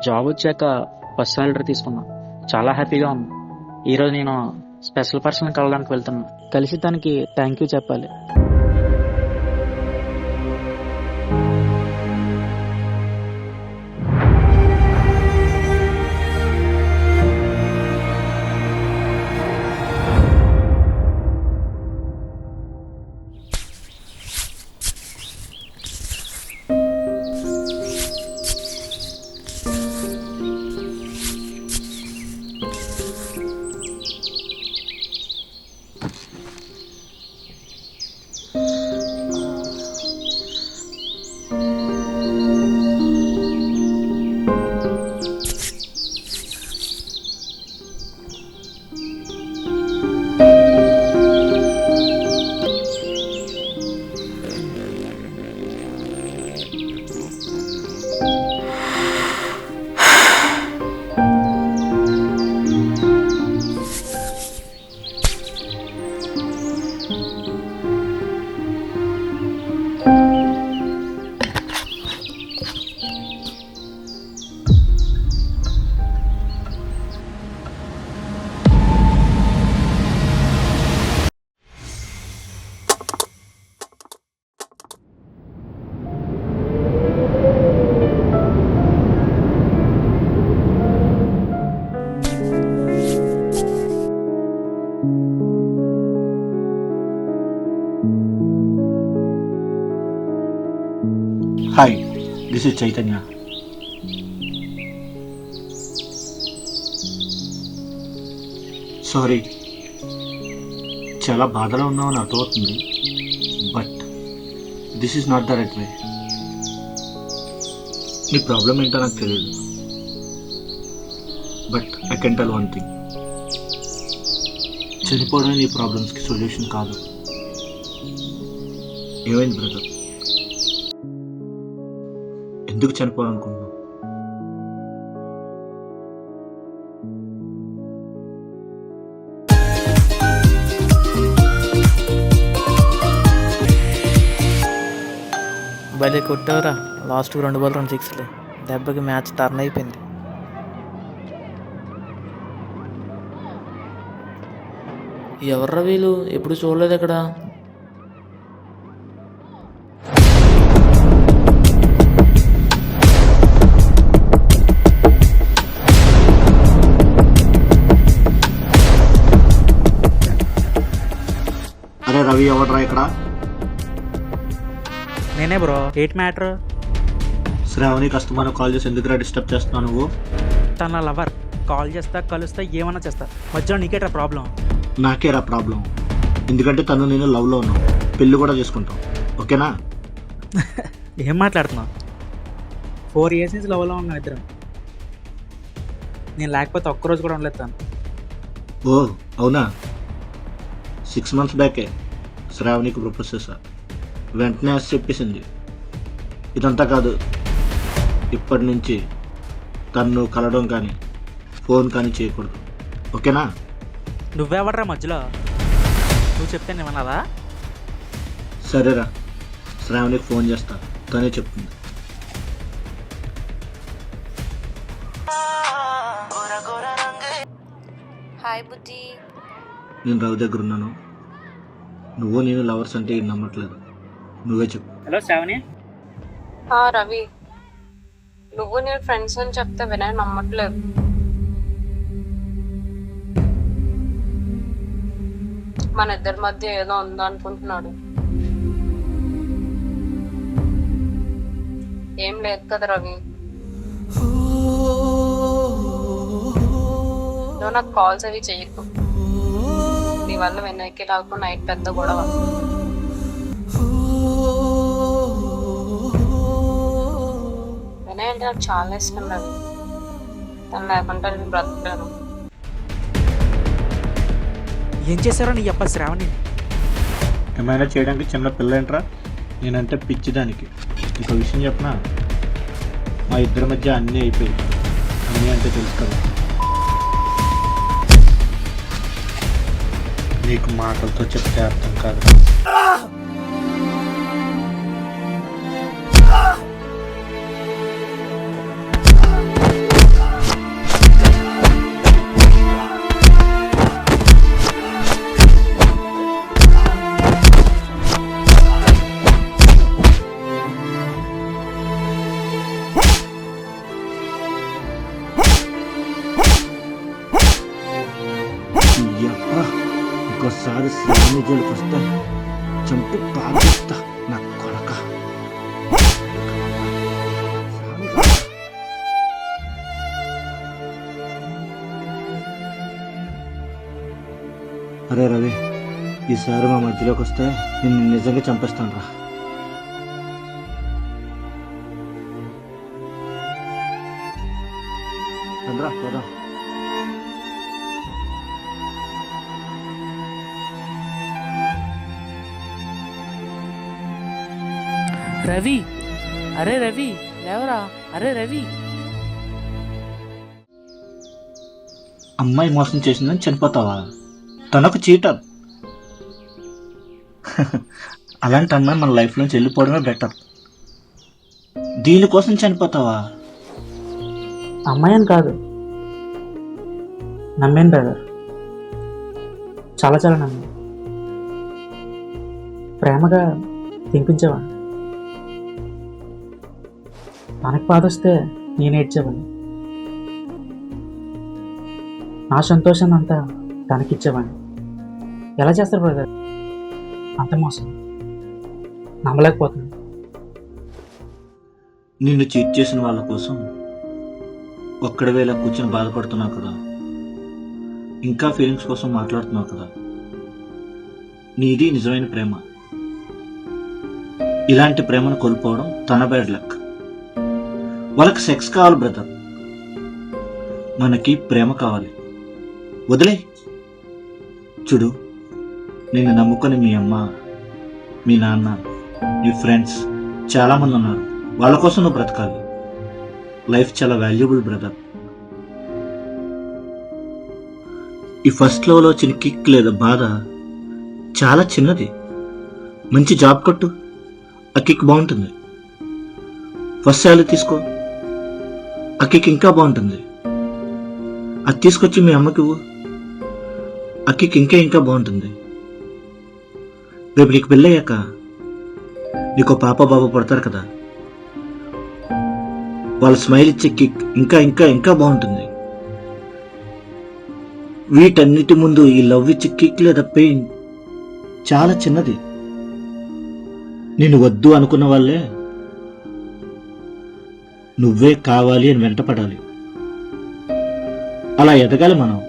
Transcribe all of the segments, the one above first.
Job వచ్చాక first salary తీసుకున్నా. చాలా హ్యాపీగా ఉంది. ఈరోజు నేను స్పెషల్ పర్సన్ కలవడానికి వెళ్తున్నా. కలిసి తనకి థ్యాంక్ యూ చెప్పాలి. Hi, this is Chaitanya. Sorry, చాలా బాధలో ఉన్నామని అర్థమవుతుంది. But this is not the right way. నీ ప్రాబ్లం ఏంటో నాకు తెలియదు. But I can tell one thing. చనిపోవడం నీ ప్రాబ్లమ్స్కి సొల్యూషన్ కాదు. ఏమైంది బ్రదర్? ఎందుకు చనిపోవాలనుకుంటున్నావు? భలే కొట్టావురా. Last 2 ball 2 సిక్స్లే. దెబ్బకి మ్యాచ్ టర్న్ అయిపోయింది. ఎవర్రా వీళ్ళు? ఎప్పుడు చూడలేదు ఇక్కడ. అరే రవి, ఎవడరా ఇక్కడ? నేనే బ్రో. ఎయిట్ మ్యాటర్. శ్రావణి కస్టమర్ కాల్ చేసి ఎందుకురా డిస్టర్బ్ చేస్తున్నావు నువ్వు? తన లవర్. కాల్ చేస్తా, కలుస్తా, ఏమన్నా చేస్తా. మధ్యలో నీకేట్రా ప్రాబ్లం? నాకేరా ప్రాబ్లం. ఎందుకంటే తను నేను లవ్లో ఉన్నావు. పెళ్ళి కూడా చేసుకుంటాం, ఓకేనా? ఏం మాట్లాడుతున్నావు? 4 years నుంచి లవ్లో ఉన్నాం ఇద్దరం. నేను లేకపోతే ఒక్కరోజు కూడా ఉండలేదు తను. ఓ అవునా? 6 months బ్యాకే శ్రావణికి ప్రపోజ్ చేశా. వెంటనే చెప్పేసింది. ఇదంతా కాదు, ఇప్పటి నుంచి తను కలవడం కానీ ఫోన్ కానీ చేయకూడదు, ఓకేనా? నువ్వెవడరా మధ్యలో? నువ్వు చెప్తే నేను వినాలా? సరేరా, శ్రావణికి ఫోన్ చేస్తా, తనే చెప్తుంది. హాయ్ బుజ్జి. నేను రవి దగ్గర ఉన్నాను. నువ్వు నేను లవర్స్ అంటే ఏం నమ్మట్లేదు. నువ్వే చెప్పు. హలో శ్రావణి. రవి, నువ్వు నేను ఫ్రెండ్స్ అని చెప్తే వినయ్ నమ్మట్లేదు. మన ఇద్దరి మధ్య ఏదో ఉందనుకుంటున్నాడు. ఏం లేదు కదా రవి. నువ్వు నాకు కాల్స్ అవి చెయ్యకు. నీ వల్ల వినయ్కి నాకు నైట్ పెద్ద గొడవ. వినయ్ అంటే నాకు చాలా ఇష్టం రవి. తను లేకుండా నేను బ్రతకలేను. ఏం చేశారో నీ అప్ప శ్రావణి? ఏమైనా చేయడానికి చిన్న పిల్ల ఏంట్రా? నేనంటే పిచ్చిదానికి. ఇంకో విషయం చెప్పనా, మా ఇద్దరి మధ్య అన్నీ అయిపోయాయి. అన్నీ అంటే తెలుసు కదా. నీకు మాటలతో చెప్తే అర్థం కాదు. అబ్బా, ఇంకోసారి శ్రీని జోలికి వస్తే చంపి పాగిస్తా నా కొడక. అరే రవి, ఈసారి మా మధ్యలోకి వస్తే నిన్ను నిజంగా చంపేస్తాను రా. రా పోదాం. రవి, అరే రవి లేవరా, అరే రవి. అమ్మాయి మోసం చేసిందని చనిపోతావా? తనొక చీటర్. అలాంటి అమ్మాయి మన లైఫ్ నుంచి వెళ్ళిపోవడమే బెటర్. దీనికోసం చనిపోతావా? అమ్మాయి అని కాదు, నమ్మాను బ్రదర్, చాలా చాలా నమ్మాను. ప్రేమగా తినిపించేవాడిని. తనకు బాధ వస్తే నేను ఏడ్చేవాడిని. నా సంతోషాన్ని అంతా తనకిచ్చేవాడిని. ఎలా చేస్తారు బ్రదర్ అంత మోసం? నమ్మలేకపోతున్నాను. నిన్ను చీట్ చేసిన వాళ్ళ కోసం ఒక్కడివే ఇలా కూర్చొని బాధపడుతున్నావు కదా, ఇంకా ఫీలింగ్స్ కోసం మాట్లాడుతున్నావు కదా. నీది నిజమైన ప్రేమ. ఇలాంటి ప్రేమను కోల్పోవడం తన బ్యాడ్ లక్. వాళ్ళకి సెక్స్ కావాలి బ్రదర్, మనకి ప్రేమ కావాలి. వదిలే. చూడు, నిన్ను నమ్ముకొని మీ అమ్మ, మీ నాన్న, నీ ఫ్రెండ్స్ చాలామంది ఉన్నారు. వాళ్ళ కోసం నువ్వు బ్రతకాలి. లైఫ్ చాలా వాల్యుబుల్ బ్రదర్. ఈ ఫస్ట్ లవ్లో వచ్చిన కిక్ లేదా బాధ చాలా చిన్నది. మంచి జాబ్ కొట్టు, ఆ కిక్ బాగుంటుంది. ఫస్ట్ శాలరీ తీసుకో, ఆ కిక్ ఇంకా బాగుంటుంది. అది తీసుకొచ్చి మీ అమ్మకి ఇవ్వు, ఆ కిక్ ఇంకా ఇంకా బాగుంటుంది. రేపు నీకు పెళ్ళయ్యాక నీకు పాప బాబా పడతారు కదా, వాళ్ళ స్మైల్ ఇచ్చే కిక్ ఇంకా ఇంకా ఇంకా బాగుంటుంది. వీటన్నిటి ముందు ఈ లవ్ ఇచ్చే కిక్ లేదా పెయిన్ చాలా చిన్నది. నేను వద్దు అనుకున్న వాళ్ళే నువ్వే కావాలి అని వెంటపడాలి. అలా ఎదగాలి మనం.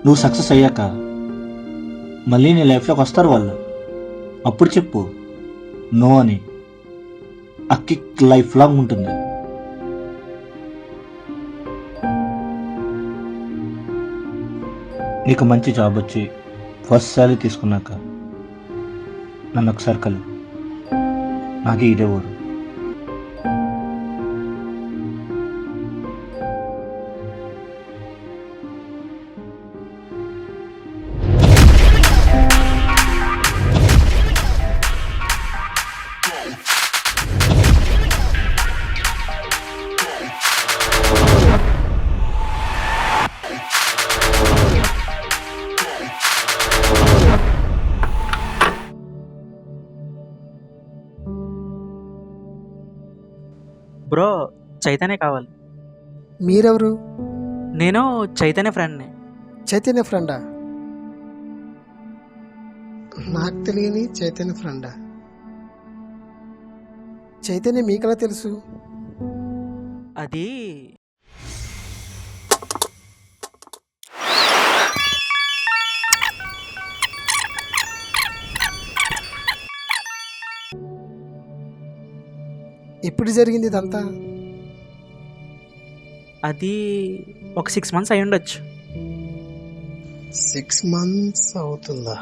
నువ్వు సక్సెస్ అయ్యాక మళ్ళీ నీ లైఫ్లోకి వస్తారు వాళ్ళు. అప్పుడు చెప్పు నో అని. ఆ కిక్ లైఫ్ లాంగ్ ఉంటుంది. నీకు మంచి జాబ్ వచ్చి ఫస్ట్ శాలరీ తీసుకున్నాక నన్ను ఒకసారి కలు. నాకే ఇదే ఊరు. బ్రో, చైతన్య కావాలి. మీరెవరు? నేను చైతన్య ఫ్రెండ్ని. చైతన్య ఫ్రెండా? నాకు తెలియని చైతన్య ఫ్రెండా? చైతన్య మీకెలా తెలుసు? అది ఎప్పుడు జరిగింది ఇదంతా? అది ఒక 6 months అయి ఉండొచ్చు. 6 months అవుతుందా?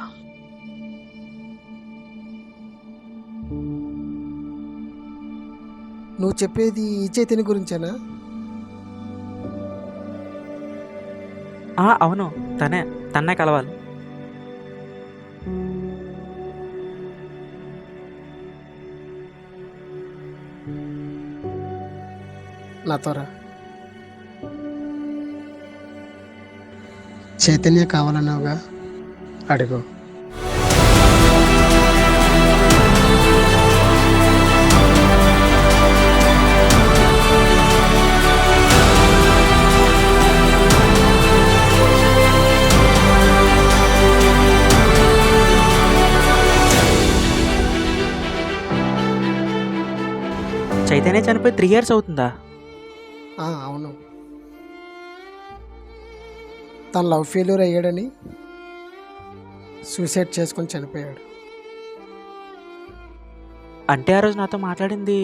నువ్వు చెప్పేది ఈ చైతన్య గురించేనా? అవును, తన్నే కలవాలి. నాతో రా. చైతన్య కావాలన్నావుగా, అడుగు. చైతన్య చనిపోయి 3 years అవుతుందా? అవును. తన లవ్ ఫెయిల్యూర్ అయ్యాడని సూసైడ్ చేసుకొని చనిపోయాడు. అంటే ఆ రోజు నాతో మాట్లాడింది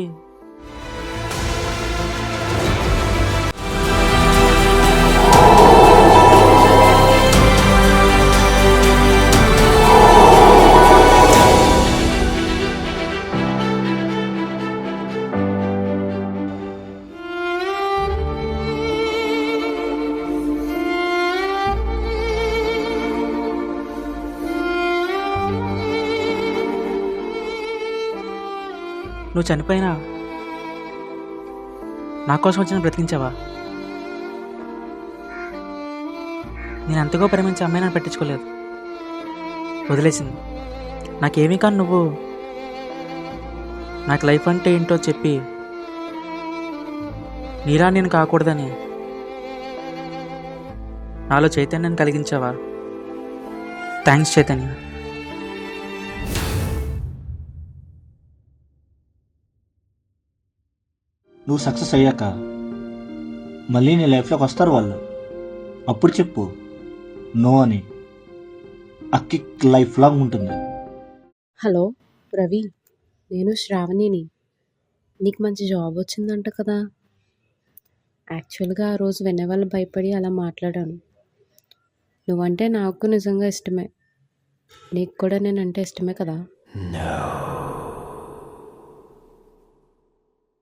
నువ్వు చనిపోయినా నా కోసం వచ్చిన బ్రతికించావా? నేను ఎంతగా ప్రేమించే అమ్మాయి నన్ను పట్టించుకోలేదు, వదిలేసింది. నాకేమీ కానీ నువ్వు నాకు లైఫ్ అంటే ఏంటో చెప్పి నీలా నేను కాకూడదని నాలో చైతన్యాన్ని కలిగించావా? థ్యాంక్స్ చైతన్య. నువ్వు సక్సెస్ అయ్యాక మళ్ళీ నీ లైఫ్లోకి వస్తారు వాళ్ళు, అప్పుడు చెప్పు నో అని. ఆ కిక్ లైఫ్ లాంగ్ ఉంటుంది. హలో రవి, నేను శ్రావణిని. నీకు మంచి జాబ్ వచ్చిందంట కదా. యాక్చువల్గా ఆ రోజు వెన్నెవాళ్ళు భయపడి అలా మాట్లాడాను. నువ్వంటే నాకు నిజంగా ఇష్టమే, నీకు కూడా నేనంటే ఇష్టమే కదా.